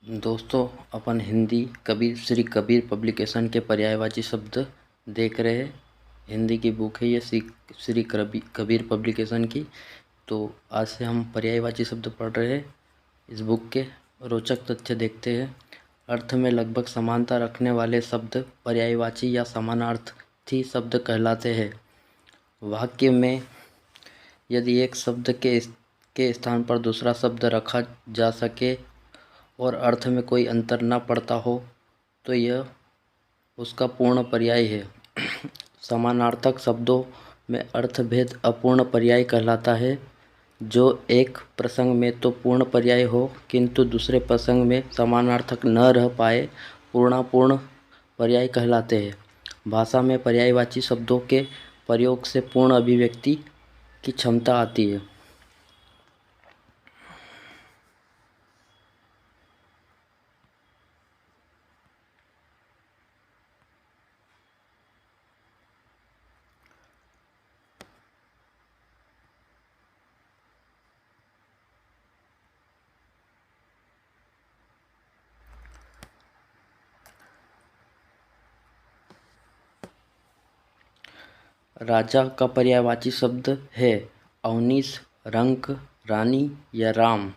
दोस्तों, अपन हिंदी कबीर श्री कबीर पब्लिकेशन के पर्यायवाची शब्द देख रहे हैं। हिंदी की बुक है ये श्री कबीर पब्लिकेशन की। तो आज से हम पर्यायवाची शब्द पढ़ रहे हैं। इस बुक के रोचक तथ्य देखते हैं। अर्थ में लगभग समानता रखने वाले शब्द पर्यायवाची या समानार्थी शब्द कहलाते हैं। वाक्य में यदि एक शब्द के स्थान पर दूसरा शब्द रखा जा सके और अर्थ में कोई अंतर न पड़ता हो तो यह उसका पूर्ण पर्याय है। समानार्थक शब्दों में अर्थभेद अपूर्ण पर्याय कहलाता है। जो एक प्रसंग में तो पूर्ण पर्याय हो किंतु दूसरे प्रसंग में समानार्थक न रह पाए पूर्णापूर्ण पर्याय कहलाते हैं। भाषा में पर्यायवाची शब्दों के प्रयोग से पूर्ण अभिव्यक्ति की क्षमता आती है। राजा का पर्यायवाची शब्द है अवनीश, रंक, रानी या राम।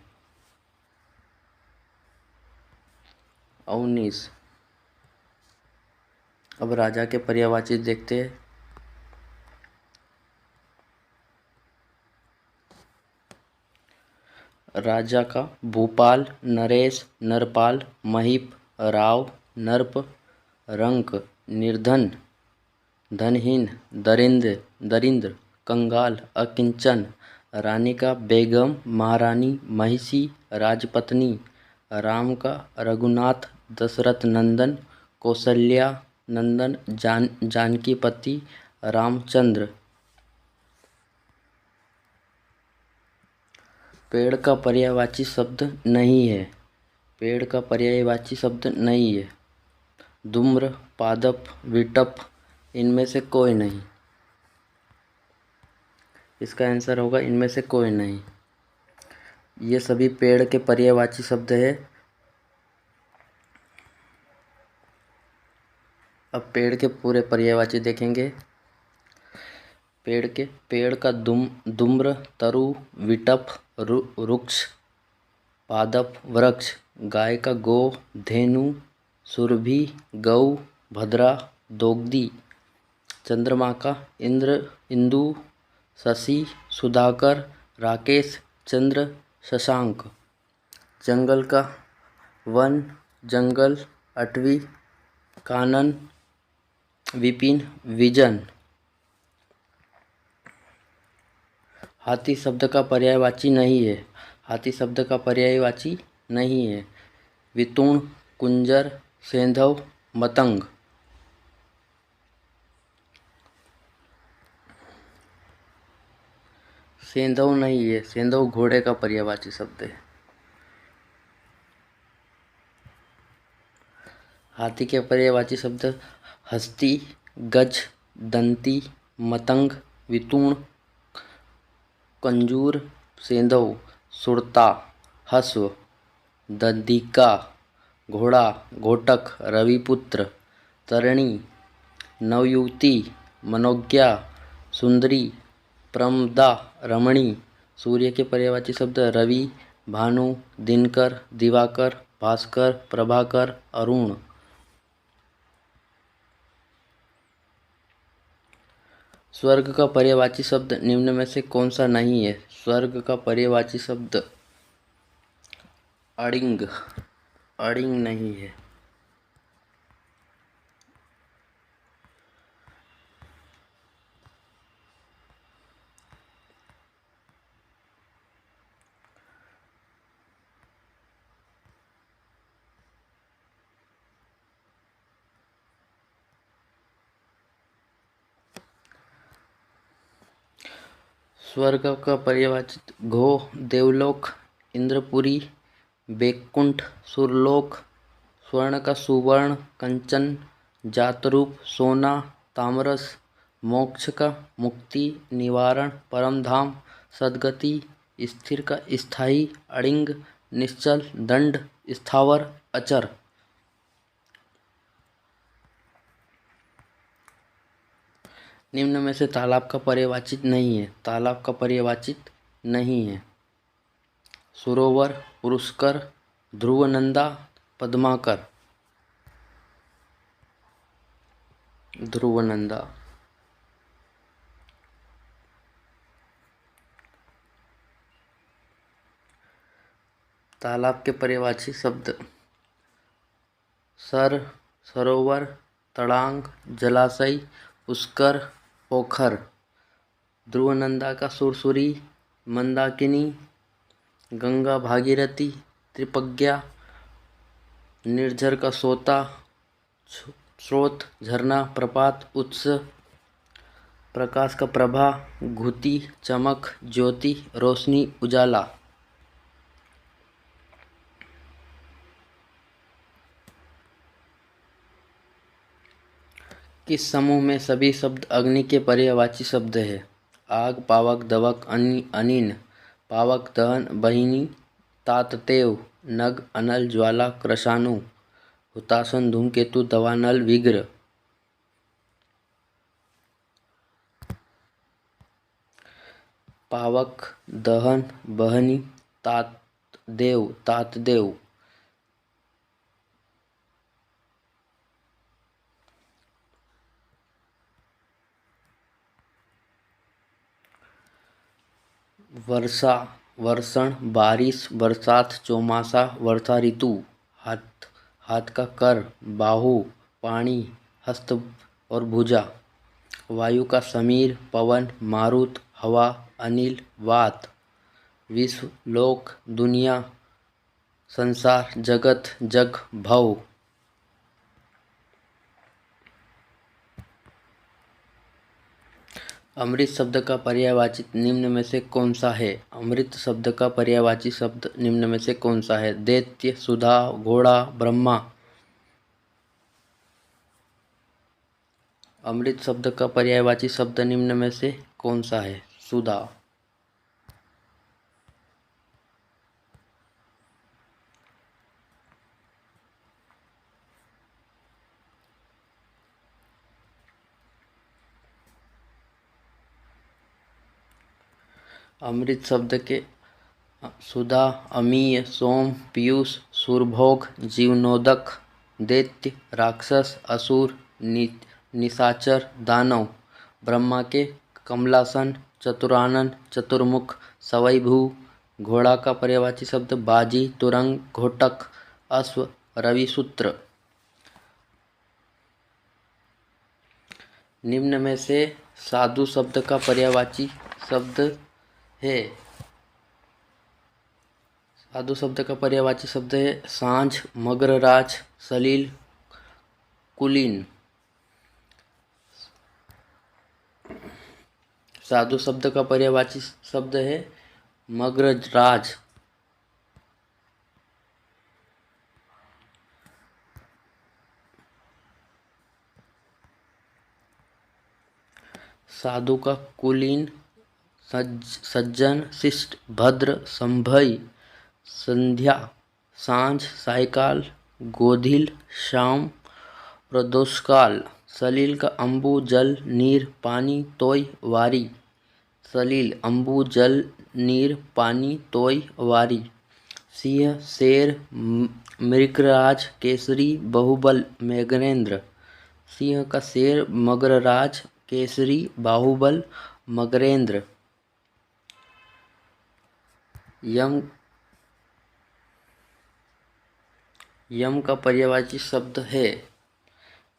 अवनीश। अब राजा के पर्यायवाची देखते हैं। राजा का भूपाल, नरेश, नरपाल, महीप, राव, नरप, रंक, निर्धन, धनहीन, दरिंद्र, कंगाल, अकिंचन। रानी का बेगम, महारानी, महिषी, राजपत्नी। राम का रघुनाथ, दशरथ नंदन, कौशल्या नंदन, जानकी पति, रामचंद्र। पेड़ का पर्यायवाची शब्द नहीं है। पेड़ का पर्यायवाची शब्द नहीं है। धूम्र, पादप, विटप, इनमें से कोई नहीं। इसका आंसर होगा इनमें से कोई नहीं। ये सभी पेड़ के पर्यायवाची शब्द है। अब पेड़ के पूरे पर्यायवाची देखेंगे। पेड़ का धूम्र, तरु, विटप, वृक्ष, पादप, वृक्ष। गाय का गो, धेनु, सुरभि, गौ, भद्रा, दोग्धी। चंद्रमा का इंदु, शशि, सुधाकर, राकेश, चंद्र, शशांक। जंगल का वन, जंगल, अटवी, कानन, विपिन, विजन। हाथी शब्द का पर्यायवाची नहीं है। हाथी शब्द का पर्यायवाची नहीं है। वितुण, कुंजर, सेंधव, मतंग। सेंधव नहीं है। सेंधव घोड़े का पर्यायवाची शब्द है। हाथी के पर्यायवाची शब्द हस्ती, गज, दंती, मतंग, वितुण, कंजूर, सेंधव, सुरता, हस्व, दधिका, घोड़ा, घोटक, रविपुत्र, तरणी, नवयुवती, मनोज्ञा, सुंदरी, प्रमदा, रमणी। सूर्य के पर्यायवाची शब्द रवि, भानु, दिनकर, दिवाकर, भास्कर, प्रभाकर, अरुण। स्वर्ग का पर्यायवाची शब्द निम्न में से कौन सा नहीं है? स्वर्ग का पर्यायवाची शब्द अड़िंग नहीं है। स्वर्ग का पर्यायवाची घो, देवलोक, इंद्रपुरी, बैकुंठ, सुरलोक। स्वर्ण का सुवर्ण, कंचन, जातरूप, सोना, तामरस। मोक्ष का मुक्ति, निवारण, परमधाम, सद्गति। स्थिर का स्थायी, अड़िंग, निश्चल, दंड, स्थावर, अचर। निम्न में से तालाब का पर्यायवाची नहीं है। तालाब का पर्यायवाची नहीं है। सरोवर, पुष्कर, ध्रुवनंदा, पद्माकर। ध्रुवनंदा। तालाब के पर्यायवाची शब्द सर, सरोवर, तड़ांग, जलाशय, पुष्कर, पोखर। ध्रुवनंदा का सुरसुरी, मंदाकिनी, गंगा भागीरथी, त्रिपज्ञा। निर्झर का सोता, स्रोत, झरना, प्रपात, उत्स। प्रकाश का प्रभा, घुति, चमक, ज्योति, रोशनी, उजाला। किस समूह में सभी शब्द अग्नि के पर्यायवाची शब्द है? आग, पावक, दवक, अनिन, पावक, दहन, बहिनी, ताततेव, नग, अनल, ज्वाला, कृशाणु, हुतासन, धूमकेतु, दवानल, विग्र। पावक, दहन, बहनी, तातदेव, तातदेव। वर्षा, वर्षण, बारिश, बरसात, चौमासा, वर्षा ऋतु। हाथ, हाथ का कर, बाहु, पानी, हस्त और भुजा। वायु का समीर, पवन, मारुत, हवा, अनिल, वात। विश्व, लोक, दुनिया, संसार, जगत, जग, भव। अमृत शब्द का पर्यायवाची निम्न में से कौन सा है? अमृत शब्द का पर्यायवाची शब्द निम्न में से कौन सा है? दैत्य, सुधा, घोड़ा, ब्रह्मा। अमृत शब्द का पर्यायवाची शब्द निम्न में से कौन सा है? सुधा। अमृत शब्द के सुधा, अमीय, सोम, पीयूष, सुरभोग, जीवनोदक, दैत्य, राक्षस, असुर, निशाचर, दानव। ब्रह्मा के कमलासन, चतुरानन, चतुर्मुख, सवैभू। घोड़ा का पर्यायवाची शब्द बाजी, तुरंग, घोटक, अश्व, रविसूत्र। निम्न में से साधु शब्द का पर्यायवाची शब्द है। साधु शब्द का पर्यायवाची शब्द है सांझ, मगरराज, सलील, कुलीन। साधु शब्द का पर्यायवाची शब्द है मगरराज। साधु का कुलीन सज्जन, शिष्ट, भद्र, संभय, संध्या, सांझ, सायकाल, गोधिल, शाम, प्रदोषकाल। सलील का अम्बु, जल, नीर, पानी, तोय, वारी। सलील, अम्बु, जल, नीर, पानी, तोय, वारी। सिंह, शेर, मृगराज, केसरी, बाहुबल, मृगेंद्र। सिंह का शेर, मगरराज, केसरी, बाहुबल, मगरेंद्र। यम का पर्यायवाची शब्द है।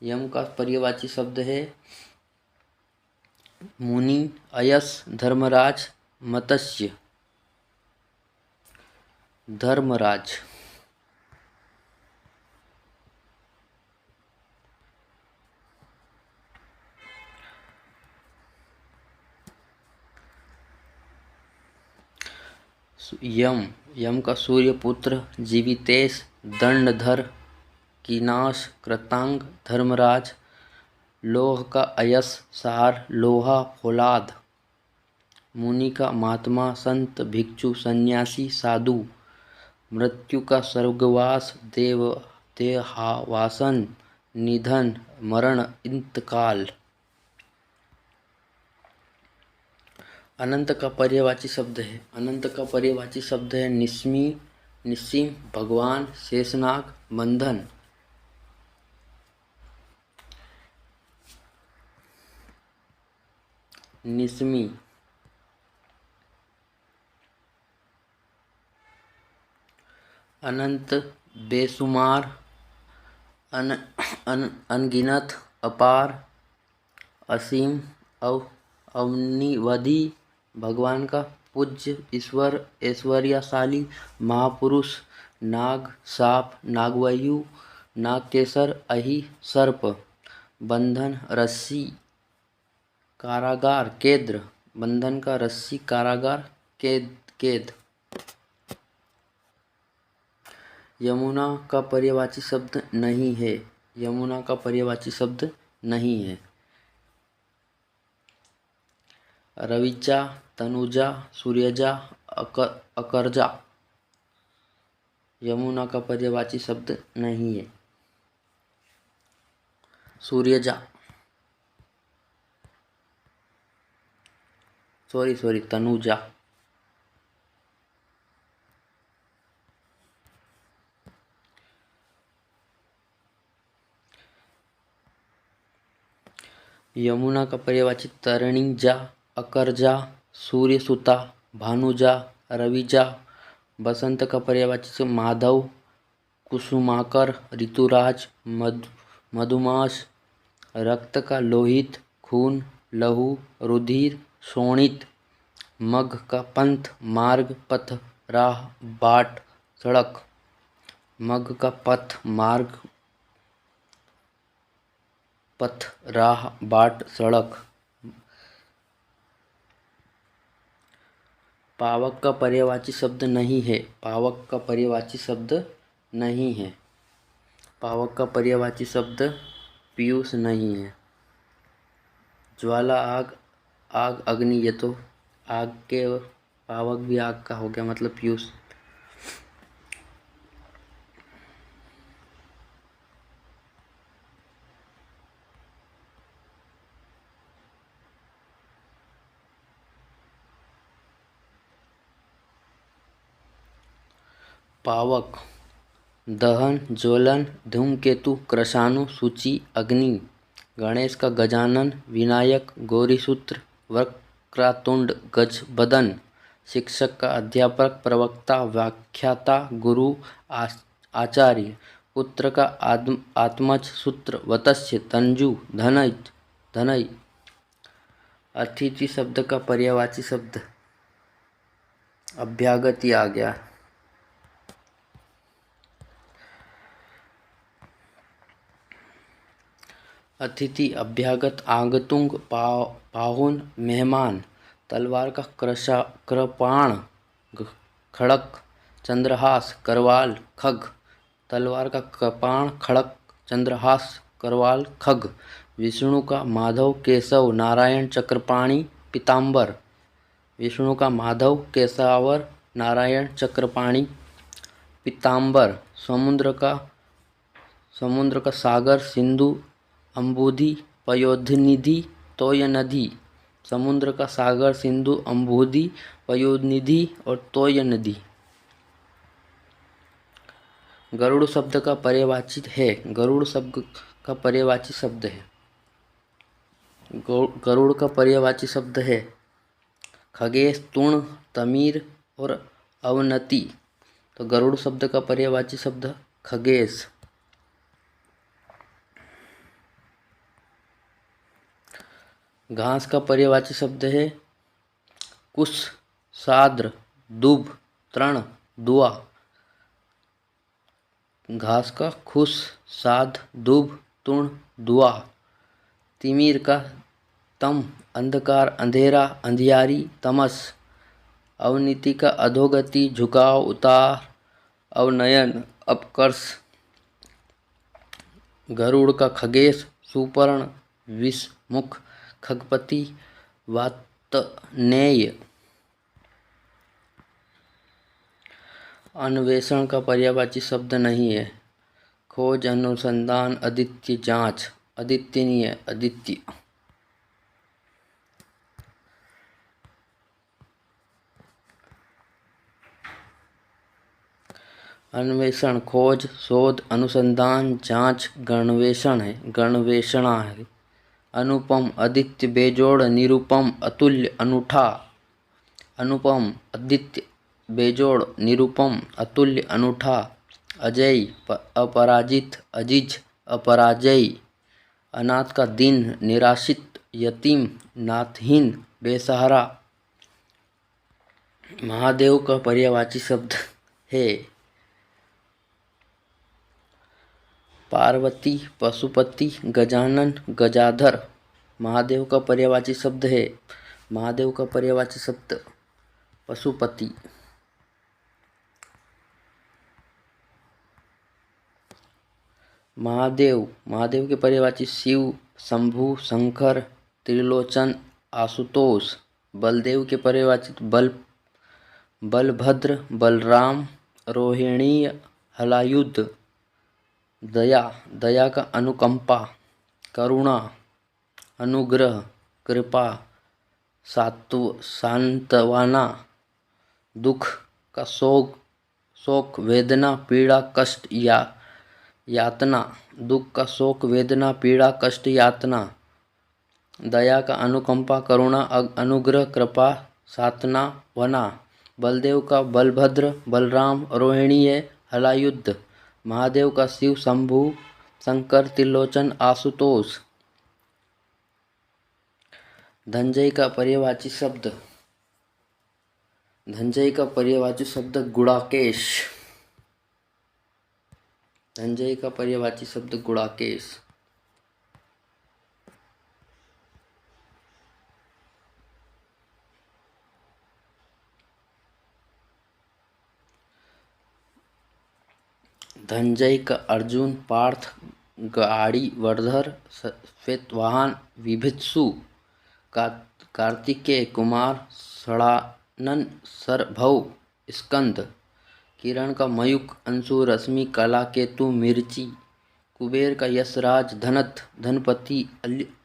यम का पर्यायवाची शब्द है मुनि, अयस, धर्मराज, मत्स्य। धर्मराज। यम का सूर्यपुत्र, जीवितेश, दंडधर, कीनाश, कृतांग, धर्मराज। लोह का अयस, सार, लोहा, फौलाद। मुनि का महात्मा, संत, भिक्षु, सन्यासी, साधु। मृत्यु का स्वर्गवास, देहावासन, निधन, मरण, इंतकाल। अनंत का पर्यायवाची शब्द है, अनंत का पर्यायवाची शब्द है निस्सीम, भगवान, शेषनाग, बंधन। निस्मी, अनंत, बेसुमार, अनगिनत, अपार, असीम, अवनिवधि, भगवान का पूज्य, ईश्वर, ऐश्वर्यशाली, महापुरुष, नाग, साप, नागवायु, नागकेसर, अहि, सर्प, बंधन, रस्सी, कारागार, केद्र, बंधन का रस्सी, कारागार, केद। यमुना का पर्यायवाची शब्द नहीं है, यमुना का पर्यायवाची शब्द नहीं है। रविजा, तनुजा, सूर्यजा, अकरजा, यमुना का पर्यायवाची शब्द नहीं है। सूर्यजा, सॉरी तनुजा। यमुना का पर्यायवाची तरणीजा, अकरजा, सूर्यसुता, भानुजा, रविजा। बसंत का पर्यायवाची माधव, कुसुमाकर, ऋतुराज, मधुमास। रक्त का लोहित, खून, लहू, रुधिर, शोणित। मघ का पंथ, मार्ग, पथ, राह, बाट, सड़क। मघ का पथ, मार्ग, पथ, राह, बाट, सड़क। पावक का पर्यायवाची शब्द नहीं है, पावक का पर्यायवाची शब्द नहीं है। पावक का पर्यायवाची शब्द पीयूष नहीं है। ज्वाला, आग, आग, अग्नि, ये तो आग के पावक भी आग का हो गया, मतलब पीयूष। पावक, दहन, ज्वलन, धूमकेतु, कृशाणु, सूची, अग्नि। गणेश का गजानन, विनायक, गौरीसूत्र, वक्रतुंड, गजबदन। शिक्षक का अध्यापक, प्रवक्ता, व्याख्याता, गुरु, आचार्य। पुत्र का आत्मज, सूत्र, वत्स्य, तंजु, धनय। अतिथि शब्द का पर्यायवाची शब्द अभ्यागति आ गया। अतिथि, अभ्यागत, आगंतुक, पाहुन, मेहमान। तलवार का कृपाण, खड़क, चंद्रहास, करवाल, खग। तलवार का कृपाण, खड़क, चंद्रहास, करवाल, खग। विष्णु का माधव, केशव, नारायण, चक्रपाणि, पीताम्बर। विष्णु का माधव, केशावर, नारायण, चक्रपाणि, पीताम्बर। समुद्र का सागर, सिंधु, अम्बुधि, पयोनिधि, तोयनदी। समुद्र का सागर, सिंधु, अम्बुधि, पयोनिधि और तोयनदी। गरुड़ शब्द का पर्यायवाची है, गरुड़ शब्द का पर्यायवाची शब्द है। गरुड़ का पर्यायवाची शब्द है खगेश, तुण, तमीर और अवनति। तो गरुड़ शब्द का पर्यायवाची शब्द खगेश। घास का पर्यायवाची शब्द है कुश, साद्र, दुब, तृण, दुआ। घास का खुश, साध, दुब, तुण, दुआ। तिमिर का तम, अंधकार, अंधेरा, अंधियारी, तमस। अवनीति का अधोगति, झुकाव, उतार, अवनयन, अपकर्ष। गरुड़ का खगेश, सुपर्ण, विषमुख, खगपति, वातनेय। अन्वेषण का पर्यायवाची शब्द नहीं है। खोज, अनुसंधान, अद्वितीय, जांच। अद्वितीय नहीं है, अद्वितीय। अन्वेषण, खोज, शोध, अनुसंधान, जांच। गणवेषण है, गणवेषणा है। अनुपम, अद्वितीय, बेजोड़, निरुपम, अतुल्य, अनूठा। अनुपम, अद्वितीय, बेजोड़, निरुपम, अतुल्य, अनूठा। अजेय, अपराजित, अजीज, अपराजय। अनाथ का दीन, निराश्रित, यतीम, नाथहीन, बेसहारा। महादेव का पर्यायवाची शब्द है पार्वती, पशुपति, गजानन, गजाधर। महादेव का पर्यायवाची शब्द है, महादेव का पर्यायवाची शब्द पशुपति। महादेव, महादेव के पर्यायवाची शिव, शंभु, शंकर, त्रिलोचन, आशुतोष। बलदेव के पर्यायवाची बलभद्र, बलराम, रोहिणी, हलायुध। दया, दया का अनुकंपा, करुणा, अनुग्रह, कृपा, सांत्वना। दुख का शोक, वेदना, पीड़ा, कष्ट, यातना। दुख का शोक, वेदना, पीड़ा, कष्ट, यातना। दया का अनुकंपा, करुणा, अनुग्रह, कृपा, सांत्वना। बलदेव का बलभद्र, बलराम, रोहिणी, हलायुध। महादेव का शिव, शंभु, शंकर, त्रिलोचन, आशुतोष। धनंजय का पर्यायवाची शब्द, धनंजय का पर्यायवाची शब्द गुड़ाकेश। धनंजय का पर्यायवाची शब्द गुड़ाकेश। धनंजय का अर्जुन, पार्थ, गाड़ीवर्धर, श्वेतवाहन, विभीषु। कार्तिकेय, कुमार, षडानन, सरभौ, स्कंद। किरण का मयूख, अंशु, रश्मि, कला, केतु, मिर्ची। कुबेर का यशराज, धनत, धनपति,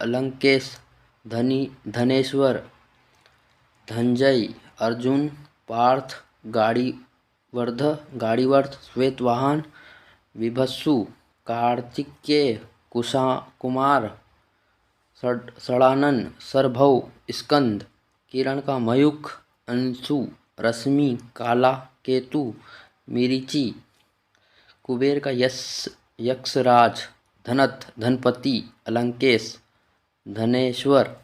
अलंकेश, धनी, धनेश्वर। धनंजय, अर्जुन, पार्थ, गाड़ीवर्ध, श्वेतवाहन, विभत्सु, कार्तिकेय, कुमार, षडानन, सरभौ, स्कंद। किरण का मयूख, अंशु, रश्मि, काला, केतु, मिरीचि। कुबेर का यक्षराज, धनत, धनपति, अलंकेश, धनेश्वर।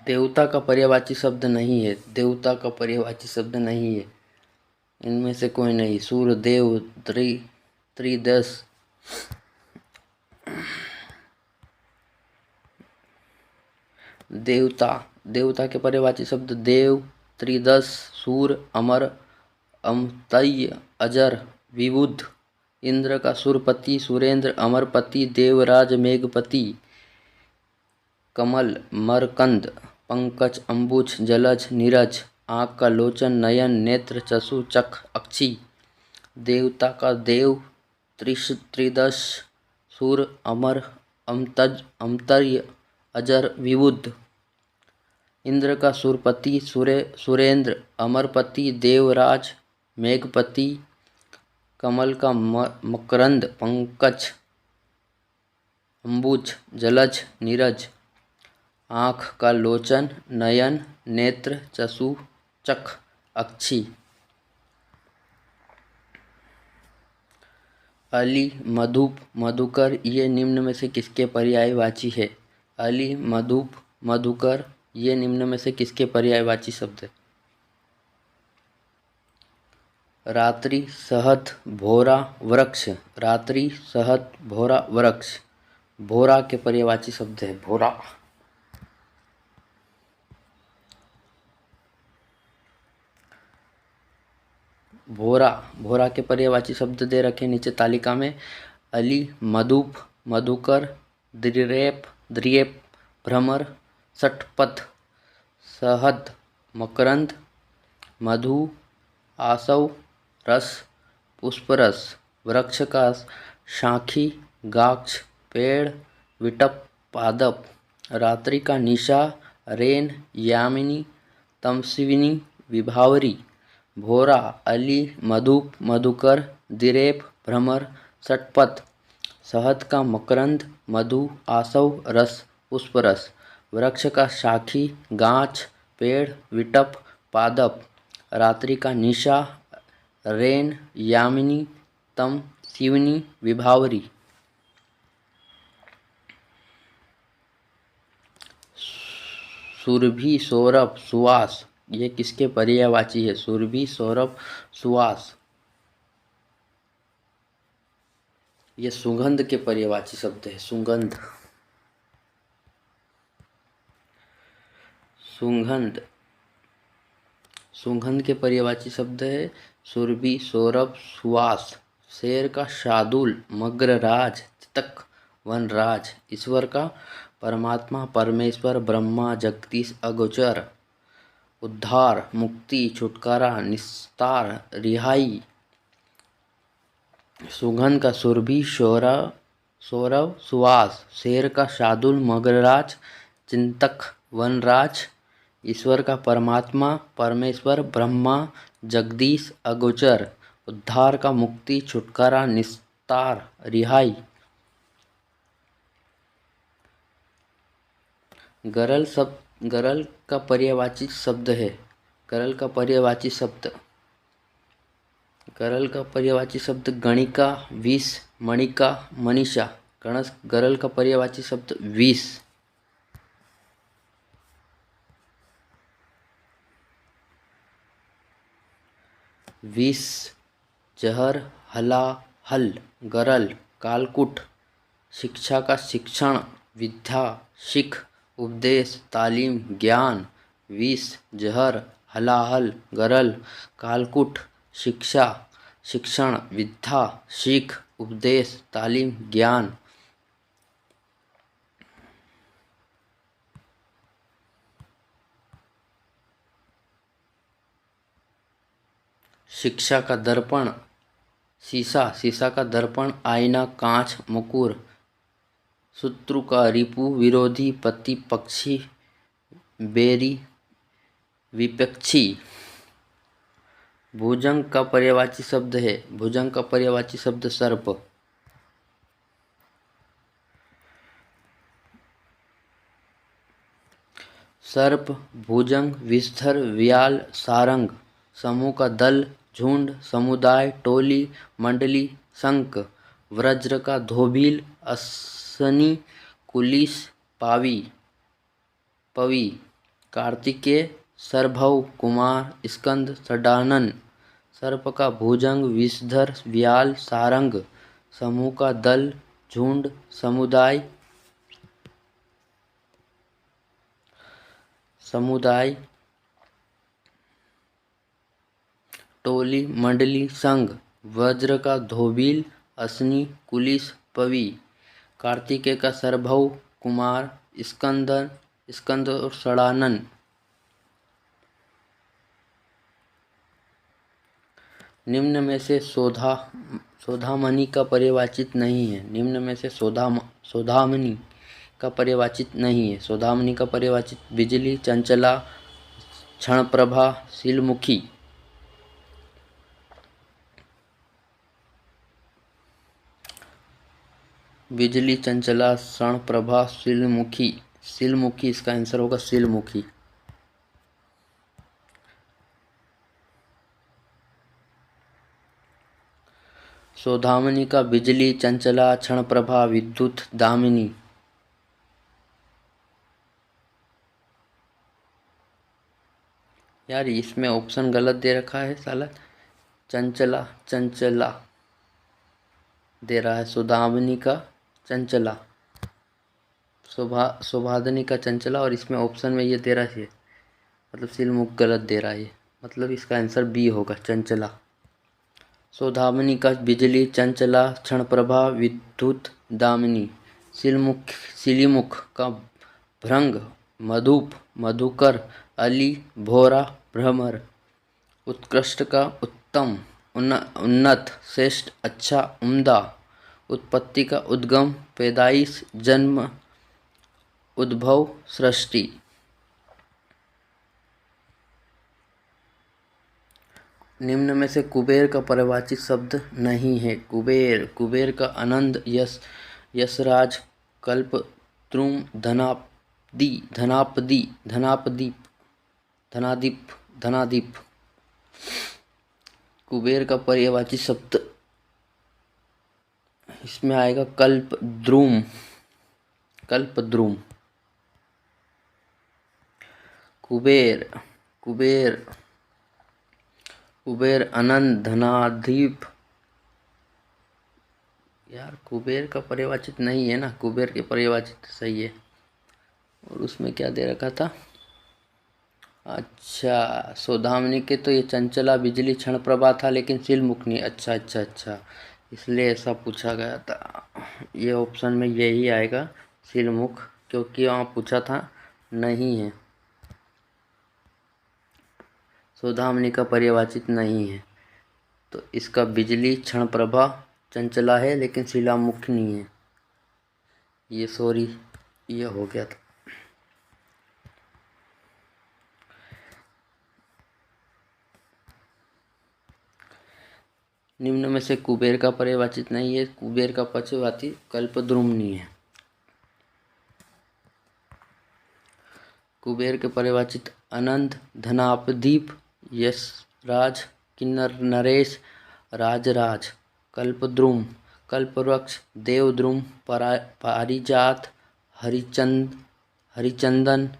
देवता का पर्यायवाची शब्द नहीं है, देवता का पर्यायवाची शब्द नहीं है। इनमें से कोई नहीं। सूर्य, देव, त्रिदश। देवता, देवता के पर्यायवाची शब्द देव, त्रिदश, सूर, अमर, अमर्त्य, अजर, विबुध। इंद्र का सुरपति, सुरेंद्र, अमरपति, देवराज, मेघपति। कमल, मरकंद, पंकज, अंबुज, जलज, नीरज। आँख का लोचन, नयन, नेत्र, चक्षु, चख, अक्षी। देवता का देव, त्रिदश, सूर, अमर, अमर्त्य, अजर, विबुध। इंद्र का सुरपति, सुरेंद्र, अमरपति, देवराज, मेघपति। कमल का मकरंद, पंकज, अंबुज, जलज, नीरज। आँख का लोचन, नयन, नेत्र, चक्षु, चख, अक्षी। अली, मधुप, मधुकर ये निम्न में से किसके पर्यायवाची है? अली, मधुप, मधुकर ये निम्न में से किसके पर्यायवाची शब्द है? रात्रि, सहत, भोरा, वृक्ष। रात्रि, सहत, भोरा, वृक्ष। भोरा के पर्यायवाची शब्द है भोरा। भोरा, भोरा के पर्यायवाची शब्द दे रखे नीचे तालिका में। अली, मधुप, मधुकर, द्रिरेप, भ्रमर, षटपथ, सहद, मकरंद, मधु, आसव, रस, पुष्परस। वृक्ष का शाखी, गाक्ष, पेड़, विटप, पादप। रात्रि का निशा, रेन, यामिनी, तमस्विनी, विभावरी। भोरा, अली, मधुप, मधुकर, दिरेप, भ्रमर, षटपथ। शहद का मकरंद, मधु, आसव, रस, पुष्परस। वृक्ष का शाखी, गांच, पेड़, विटप, पादप। रात्रि का निशा, रेन, यामिनी, तम, शिवनी, विभावरी। सुरभि, सौरभ, सुवास। ये किसके पर्यायवाची है? सुरभि, सौरभ, सुवास। ये सुगंध के पर्यायवाची शब्द है। सुगंध, सुगंध, सुगंध के पर्यायवाची शब्द है सुरभि, सौरभ, सुवास। शेर का शार्दूल, मग्रराज, चितक, वनराज। ईश्वर का परमात्मा, परमेश्वर, ब्रह्मा, जगदीश, अगोचर। उद्धार, मुक्ति, छुटकारा, निस्तार, रिहाई। सुगंध का सुरभि, सौरभ, सुवास। शेर का शार्दूल, मगरराज, चिंतक, वनराज। ईश्वर का परमात्मा, परमेश्वर, ब्रह्मा, जगदीश, अगोचर। उद्धार का मुक्ति, छुटकारा, निस्तार, रिहाई। गरल का पर्यायवाची शब्द है। गरल का पर्यायवाची शब्द गणिका, विष, मणिका, मनीषा। गरल का पर्यायवाची शब्द विष। विष, जहर, हला, हल। गरल, कालकुट। शिक्षा का शिक्षण, विद्या, शिख, उपदेश, तालीम, ज्ञान। विष, जहर, हलाहल, गरल, कालकुट। शिक्षा, शिक्षण, विद्या, शिख, उपदेश, तालीम, ज्ञान। शिक्षा का दर्पण, शीशा, शीशा का दर्पण, आईना, कांच, मुकुर। शत्रु का रिपु, विरोधी, पति, पक्षी, बेरी, विपक्षी। भुजंग का पर्यायवाची शब्द है। भुजंग का पर्यायवाची शब्द सर्प। सर्प, भुजंग, विस्तर, व्याल, सारंग। समूह का दल, झुंड, समुदाय, टोली, मंडली, संक। वज्र का धोबिल, असनी, कुलिस, पावी, पवी। कार्तिकेय, सरभव, कुमार, स्कंद, षडानन। सर्प का भुजंग, विषधर, व्याल, सारंग। समूह का दल, झुंड, समुदाय, टोली, मंडली, संघ। वज्र का धोबिल, असनी, कुलिस, पवी। कार्तिकेय का सरभव, कुमार, स्कंद और षडानन। निम्न में से सौधामणि का पर्यायवाचित नहीं है। निम्न में से सौधामणि का पर्यायवाचित नहीं है। सौधामणि का पर्यायवाचित बिजली, चंचला, क्षणप्रभा, शीलमुखी। बिजली, चंचला, क्षणप्रभा, शीलमुखी। शीलमुखी इसका आंसर होगा, शीलमुखी। सौधामणि का बिजली, चंचला, क्षणप्रभा, विद्युत, दामिनी। यार इसमें ऑप्शन गलत दे रखा है साला। चंचला दे रहा है। सौधामणि का चंचला, सौभादनी का चंचला, और इसमें ऑप्शन में ये दे रहा है, मतलब शीलमुख गलत दे रहा है। मतलब इसका आंसर बी होगा, चंचला। सौधामणि का बिजली, चंचला, क्षणप्रभा, विद्युत, दामिनी। शिलीमुख का भृंग, मधुप, मधुकर, अली, भोरा, भ्रमर। उत्कृष्ट का उत्तम, उन्नत, श्रेष्ठ, अच्छा, उम्दा। उत्पत्ति का उद्गम, पैदाइश, जन्म, उद्भव, सृष्टि। निम्न में से कुबेर का परिभाषी शब्द नहीं है। कुबेर का आनंद, यश, यशराज, कल्प, द्रुम, धनादीप। कुबेर का पर्यायवाची शब्द इसमें आएगा कल्पद्रुम। कुबेर आनंद, धनादीप। यार कुबेर का पर्यायवाचित नहीं है ना, कुबेर के पर्यायवाचित सही है। और उसमें क्या दे रखा था? अच्छा, सौदामिनी के तो ये चंचला, बिजली, क्षण प्रभा था, लेकिन सिलमुख नहीं। अच्छा, इसलिए ऐसा पूछा गया था। ये ऑप्शन में यही आएगा, सिलमुख, क्योंकि वहाँ पूछा था नहीं है। सौदामिनी का पर्यायवाचित नहीं है, तो इसका बिजली, क्षण प्रभा, चंचला है, लेकिन शिलामुख नहीं है। ये हो गया था। निम्न में से कुबेर का पर्यायवाचित नहीं है। कुबेर का पर्यायवाची कल्पद्रुमनी है। कुबेर के पर्यायवाचित आनंद, धनापदीप, यशराज, किन्नर नरेश, राजराज। कल्पद्रुम, कल्पवृक्ष, देवद्रुम, पारिजात, हरिचंदन,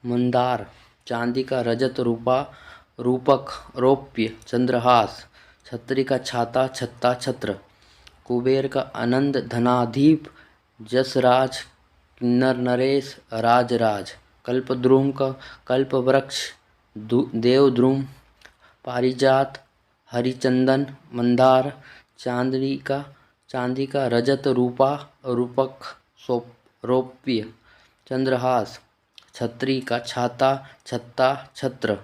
मंदार। चांदी का रजत, रूपक, रौप्य, चंद्रहास। छतरी का छाता, छत्ता, छत्र। कुबेर का आनंद, धनादीप, यशराज, किन्नर नरेश, राजराज। कल्पद्रुम का कल्पवृक्ष, देवद्रुम, पारिजात, हरिचंदन, मंदार। चांदी का रजत, रूपक, रौप्य, चंद्रहास। छतरी का छाता, छत्ता, छत्र।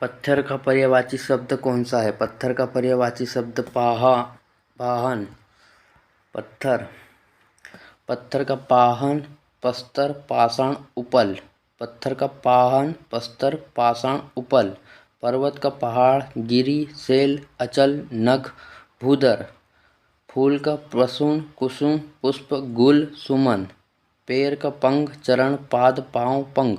पत्थर का पर्यायवाची शब्द कौन सा है? पत्थर का पर्यायवाची शब्द पाहन। पत्थर का पाहन, प्रस्तर, पाषाण, उपल। पत्थर का पाहन, प्रस्तर, पाषाण, उपल। पर्वत का पहाड़, गिरी, शैल, अचल, नख, भूधर। फूल का प्रसून, कुसुम, पुष्प, गुल, सुमन। पैर का पंख, चरण, पाद, पांव, पंग।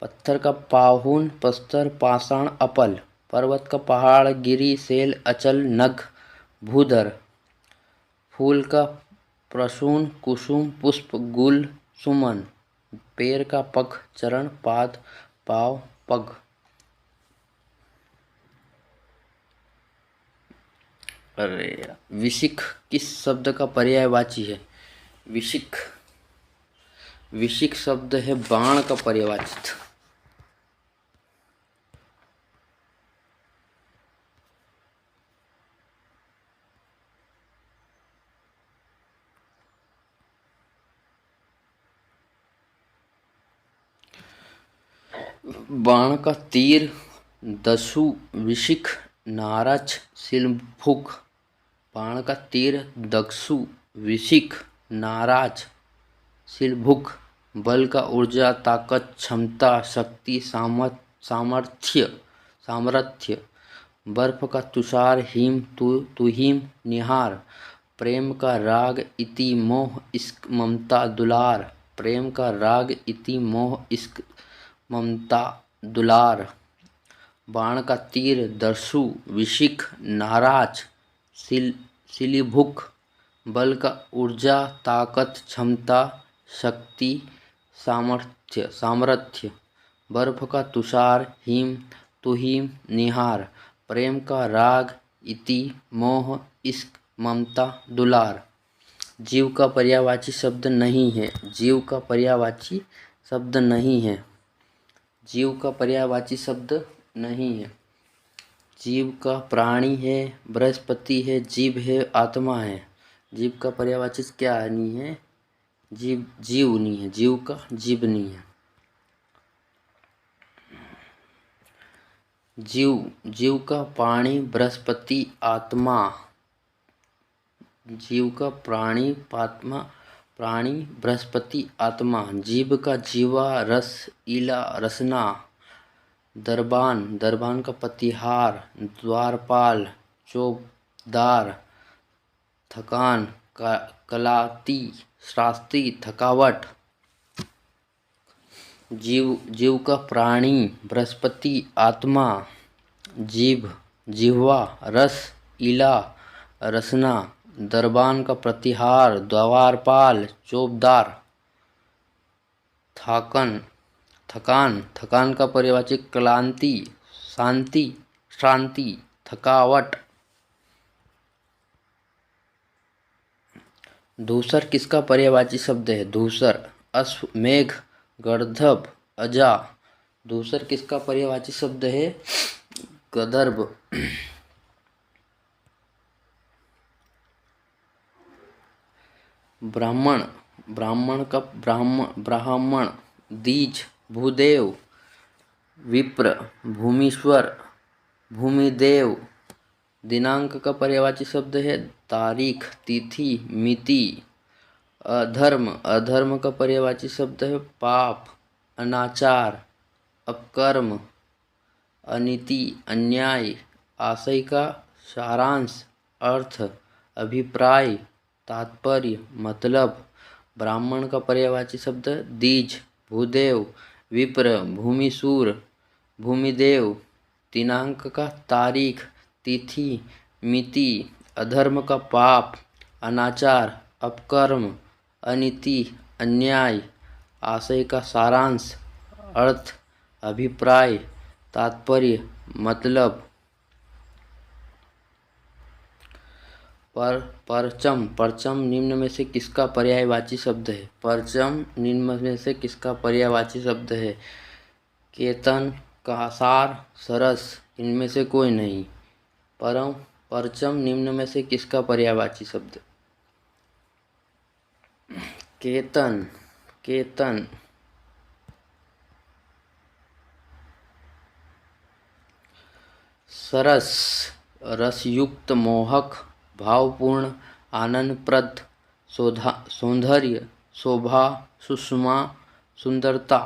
पत्थर का पाहुन, प्रस्तर, पाषाण, अपल। पर्वत का पहाड़, गिरी, शैल, अचल, नख, भूधर। फूल का प्रसून, कुसुम, पुष्प, गुल, सुमन। पैर का पग, चरण, पाद, पांव, पग। अरे विशिख किस शब्द का पर्यायवाची है? विशिख शब्द है बाण का पर्यायवाचित। बाण का तीर, दसु, विशिख, नाराज, सिलभुक। बाण का तीर, दक्षु, विशिख, नाराज, सिलभुक। बल का ऊर्जा, ताकत, क्षमता, शक्ति, सामर्थ्य। बर्फ का तुषार, हिम, तुहिम, निहार। प्रेम का राग, इति, मोह, इश्क, ममता, दुलार। प्रेम का राग, इति, मोह, इश्क, ममता, दुलार। बाण का तीर, दस्यु, विशिख, नाराज, सिलिभुक। बल का ऊर्जा, ताकत, क्षमता, शक्ति, सामर्थ्य। बर्फ का तुषार, हिम, तुहिम, निहार। प्रेम का राग, इति, मोह, इश्क, ममता, दुलार। जीव का पर्यायवाची शब्द नहीं है। जीव का पर्यायवाची शब्द नहीं है। जीव का पर्यायवाची शब्द नहीं है। जीव का प्राणी है, बृहस्पति है, जीव है, आत्मा है। जीव का पर्यायवाची क्या नहीं है? जीव नहीं है। जीव का जीव नहीं है। जीव, जीव का प्राणी बृहस्पति आत्मा, जीव का प्राणी बृहस्पति आत्मा, जीव का जीवा रस इला रसना, दरबान, दरबान का प्रतिहार, द्वारपाल चौबदार, थकान कलाती श्रास्ती थकावट। जीव, जीव का प्राणी बृहस्पति आत्मा, जीभ जिह्वा, रस इला रसना, दरबान का प्रतिहार, द्वारपाल चौबदार, थकान, थकान का पर्यायवाची क्लांति शांति श्रांति थकावट। धूसर किसका पर्यायवाची शब्द है? धूसर, अश्व, मेघ, गर्दभ, अजा। धूसर किसका पर्यायवाची शब्द है? गंधर्व। ब्राह्मण, ब्राह्मण, दीज, भूदेव, विप्र, भूमीश्वर, भूमिदेव। दिनांक का पर्यायवाची शब्द है तारीख, तिथि, मिति। अधर्म, अधर्म का पर्यायवाची शब्द है पाप, अनाचार, अपकर्म, अनीति, अन्याय। आशय का सारांश, अर्थ, अभिप्राय, तात्पर्य, मतलब। ब्राह्मण का पर्यायवाची शब्द दीज, भूदेव, विप्र, भूमिशूर, भूमिदेव। दिनांक का तारीख, तिथि, मिति। अधर्म का पाप, अनाचार, अपकर्म, अनीति, अन्याय। आशय का सारांश, अर्थ, अभिप्राय, तात्पर्य, मतलब। परचम, परचम निम्न में से किसका पर्यायवाची शब्द है? परचम निम्न में से किसका पर्यायवाची शब्द है? केतन, कासार, सरस, इनमें से कोई नहीं। परचम निम्न में से किसका पर्यायवाची शब्द? केतन, केतन। सरस, रसयुक्त, मोहक, भावपूर्ण, आनंदप्रद, सौंदर्य, शोभा, सुषमा, सुंदरता।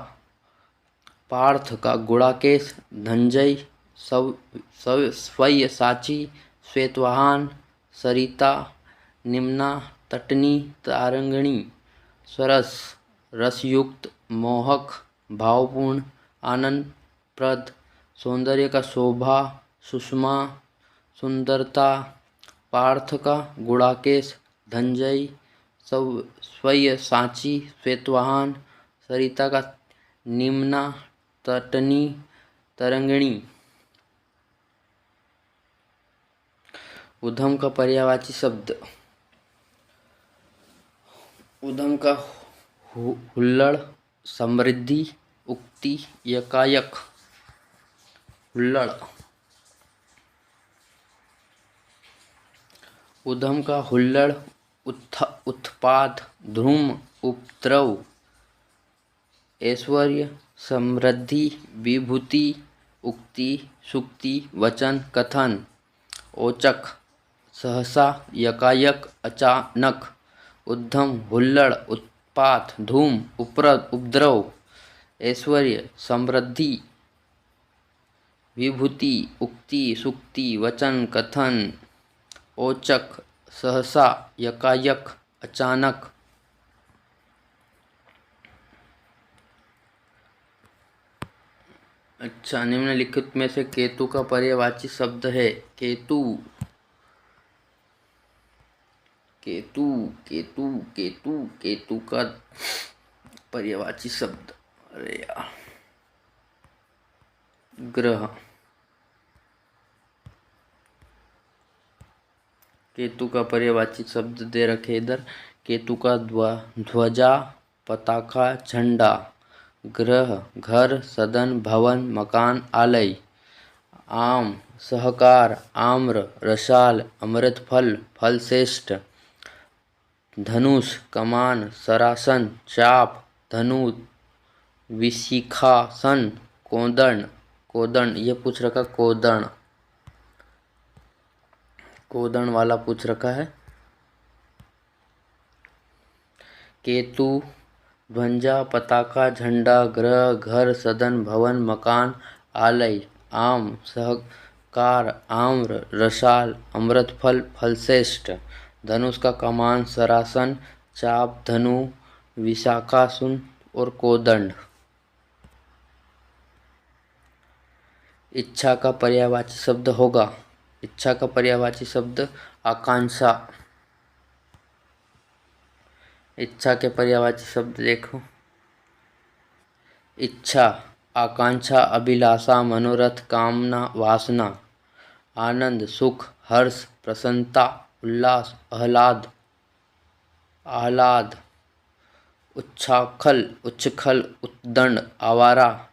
पार्थ का गुड़ाकेश, धनंजय, सव्यसाची, श्वेतवाहन, सरिता, निम्ना, तटनी, तारंगणी। सरस, रसयुक्त, मोहक, भावपूर्ण, आनंदप्रद, सौंदर्य का शोभा, सुषमा, सुंदरता। पार्थ का गुड़ाकेश, धनंजय, सव्यसाची, श्वेतवाहन, सरिता का निम्ना, तटनी, तरंगिणी। उधम का पर्यायवाची शब्द? उधम का हुल्लड़, समृद्धि, उक्ति, यकायक। हुल्लड़। उधम का हुल्लड़, उत्पात, धूम, उपद्रव। ऐश्वर्य, समृद्धि, विभूति, उक्ति, सुक्ति, वचन, कथन। औचक, सहसा, यकायक, अचानक। उद्धम, हुल्लड़, उत्पात, धूम, उपद्रव। ऐश्वर्य, समृद्धि, विभूति, उक्ति, सुक्ति, वचन, कथन। औचक, सहसा, यकायक, अचानक। अच्छा, निम्नलिखित में से केतु का पर्यायवाची शब्द है? केतु, केतु, केतु, केतु, केतु का पर्यायवाची शब्द, अरे यार, ग्रह। केतु का पर्यायवाची शब्द दे रखे इधर। केतु का ध्वजा, पताका, झंडा। ग्रह, घर, सदन, भवन, मकान, आलय। आम, सहकार, आम्र, रसाल, अमृत फल, फलश्रेष्ठ। धनुष, कमान, सरासन, चाप, धनु, विशिखासन, कोदंड। कोदंड ये पूछ रखा, कोदंड वाला पूछ रखा है। केतु, ध्वजा, पताका, झंडा, ग्रह, घर, सदन, भवन, मकान, आलय, आम, सहकार, आम्र, रसाल, अमृत फल, फलश्रेष्ठ, धनुष का कमान, सरासन, चाप, धनु, विशाखासुन और कोदंड। इच्छा का पर्यायवाची शब्द होगा, इच्छा का पर्यायवाची शब्द आकांक्षा। इच्छा के पर्यायवाची शब्द देखो, इच्छा, आकांक्षा, अभिलाषा, मनोरथ, कामना, वासना। आनंद, सुख, हर्ष, प्रसन्नता, उल्लास, आह्लाद। उच्छाखल, उच्छखल, उद्दंड, आवारा,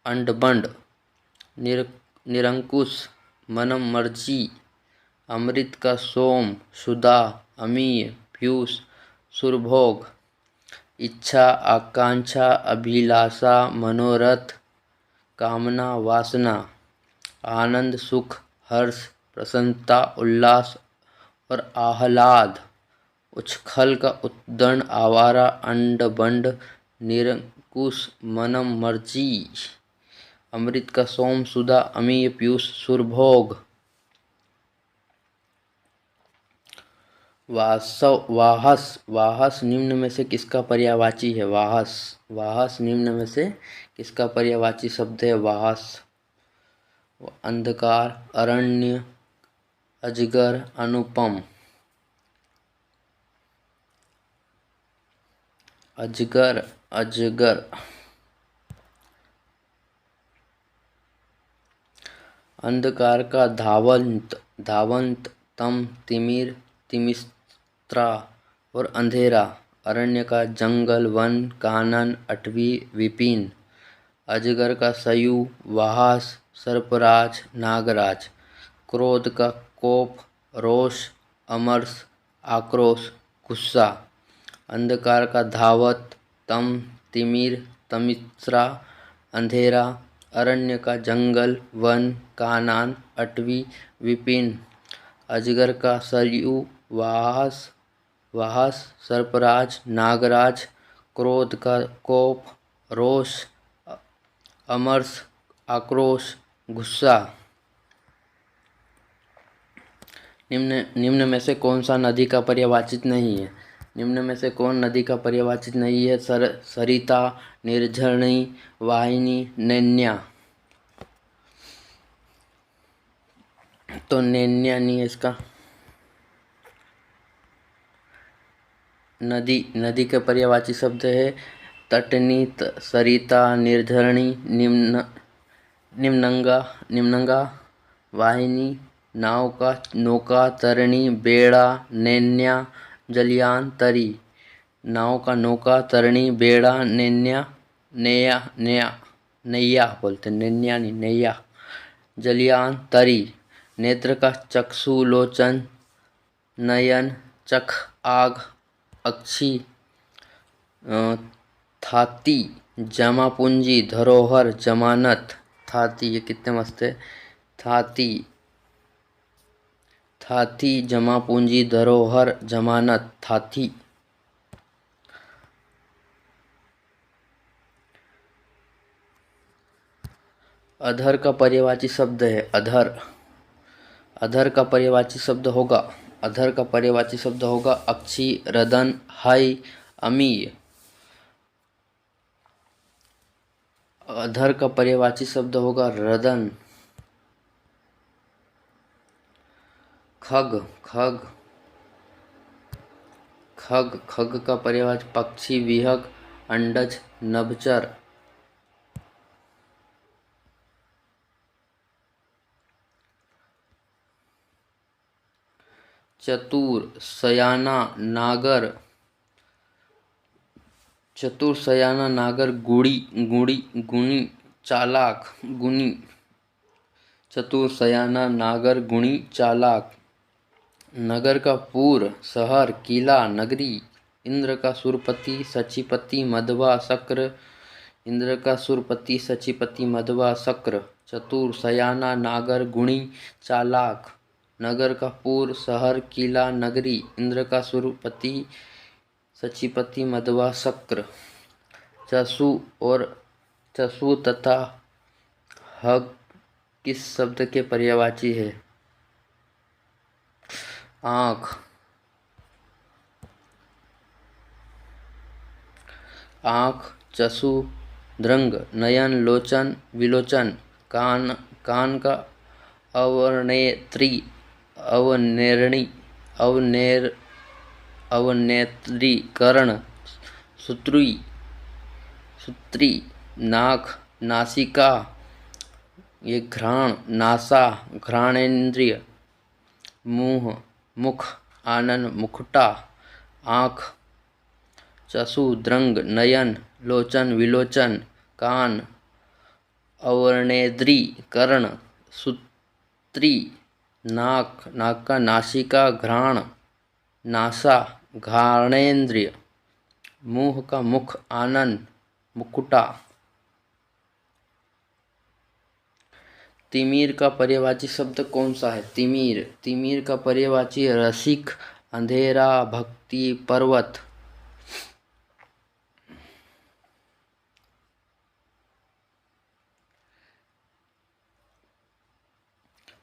अंडबंड। निरंकुश, मनम मर्जी। अमृत का सोम, सुधा, अमीय, पीयूष, सुरभोग। इच्छा, आकांक्षा, अभिलाषा, मनोरथ, कामना, वासना। आनंद, सुख, हर्ष, प्रसन्नता, उल्लास और आह्लाद। उच्छृंखल का उद्दंड, आवारा, अंडबंड। निरंकुश, मनम मर्जी। अमृत का सोम, सुधा, अमीय, पीयूष, सुरभोग। वाहस निम्न में से किसका पर्यायवाची है? वाहस निम्न में से किसका पर्यायवाची शब्द है? वाहस। अंधकार, अरण्य, अजगर, अनुपम। अजगर। अंधकार का धावंत, तम, तिमिर, तिमिस्त्रा और अंधेरा। अरण्य का जंगल, वन, कानन, अटवी, विपिन। अजगर का सयु, वाहस, सर्पराज, नागराज। क्रोध का कोप, रोष, अमर्ष, आक्रोश, गुस्सा। अंधकार का धावत, तम, तिमिर, तमिस्रा, अंधेरा। अरण्य का जंगल, वन, कानन, अटवी, विपिन। अजगर का सरयू, वाहस, सर्पराज, नागराज। क्रोध का कोप, रोष, अमर्ष, आक्रोश, गुस्सा। निम्न में से कौन सा नदी का पर्यायवाचित नहीं है? निम्न में से कौन नदी का पर्यायवाचित नहीं है? सरिता, निर्झरणी, वाहिनी, नैन्या। तो नैन्या नहीं है इसका। नदी के पर्यायवाची शब्द है तटनी, सरिता, निर्झरणी, निम्नंगा, वाहिनी, नौका, तरणी, बेड़ा, नैन्या, जलयान, तरी। नाव का नौका, तरणी, बेड़ा, नैया बोलते, नैन्या नहीं, नैया। जलयान, तरी। नेत्र का चक्षु, लोचन, नयन, चख, आग, अक्षी। थाती, जमा पूंजी, धरोहर, जमानत। थाती, ये कितने मस्त है। थाती, जमा पूंजी, धरोहर, जमानत, थाती। अधर का पर्यायवाची शब्द है अधर का पर्यायवाची शब्द होगा अक्षी, रदन, हाई, अमीय। अधर का पर्यायवाची शब्द होगा रदन। खग का पर्यायवाची पक्षी, विहग, अंडज, नभचर। चतुर, सयाना, नागर, गुणी, चालाक, गुणी। चतुर, सयाना, नागर, गुणी, चालाक। नगर का पूर, शहर, किला, नगरी। इंद्र का सुरपति, सचिपति, मधवा, शक्र। इंद्र का सुरपति, सचिपति, मधवा, शक्र। चतुर, सयाना, नागर, गुणी, चालाक। नगर का पूर, शहर, किला, नगरी। इंद्र का सुरपति, सचिपति, मधवा, शक्र। चसु और चसु तथा हग किस शब्द के पर्यायवाची है? आँख। आँख, चसु, दृंग, नयन, लोचन, विलोचन। कान, कान का अवर्णेत्री, अवनेरणी, अवनेत्री। कर्ण, सूत्री, सूत्री। नाक, नासिका, ये घ्राण, नासा, घ्राणेन्द्रिय। मुंह, मुख, आनन, मुखटा। आँख, चसु, दृंग, नयन, लोचन, विलोचन। कान, अवर्णेन्द्री, कर्ण, सूत्री। नाक, नाक का नासिका, घ्राण, नासा, घ्राणेन्द्रिय। मुंह का मुख, आनन, मुकुटा। तिमिर का पर्यायवाची शब्द कौन सा है? तिमिर, तिमिर का पर्यायवाची रसिक, अंधेरा, भक्ति, पर्वत।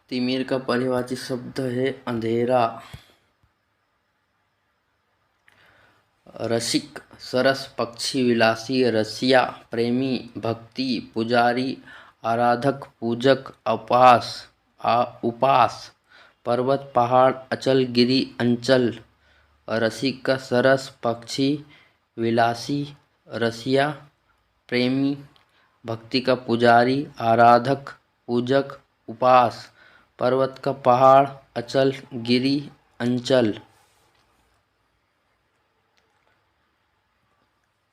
तिमिर का पर्यायवाची शब्द है अंधेरा। रसिक, सरस, पक्षी, विलासी, रसिया, प्रेमी, भक्ति, पुजारी, आराधक, पूजक, उपास। पर्वत, पहाड़, अचल, गिरि, अंचल। रसिक का सरस, पक्षी, विलासी, रसिया, प्रेमी, भक्ति का पुजारी, आराधक, पूजक, उपास। पर्वत का पहाड़, अचल, गिरि, अंचल।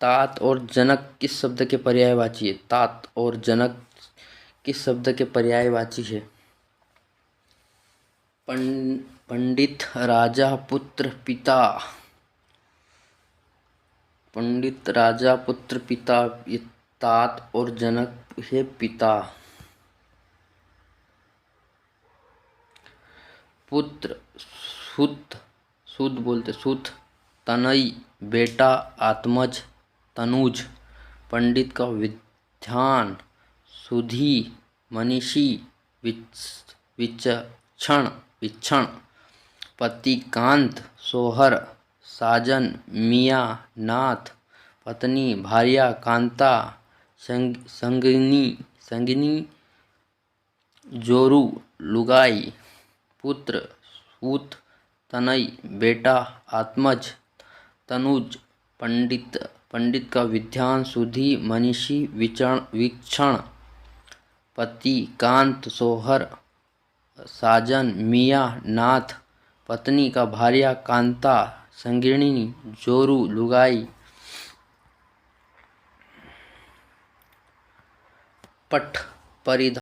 तात और जनक किस शब्द के पर्यायवाची है? तात और जनक किस शब्द के पर्यायवाची है? पंडित, राजा, पुत्र, पिता। पंडित, राजा, पुत्र, पिता। ये तात और जनक है पिता। पुत्र, सुत, सुत बोलते, सुत। तनय, बेटा, आत्मज, तनुज। पंडित का विद्वान, सुधी, मनीषी, विचक्षण, विक्षण। पति, कांत, सोहर, साजन, मियाँ, नाथ। पत्नी, भार्या, कांता, संगिनी, संगिनी, जोरू, लुगाई। पुत्र, सूत, तनय, बेटा, आत्मज, तनुज। पंडित, पंडित का विद्वान, सुधी, मनीषी, विक्षण। पति, कांत, सोहर, साजन, मियाँ, नाथ। पत्नी का भार्या, कांता, संगिनी, जोरू, लुगाई। पट, परिधान।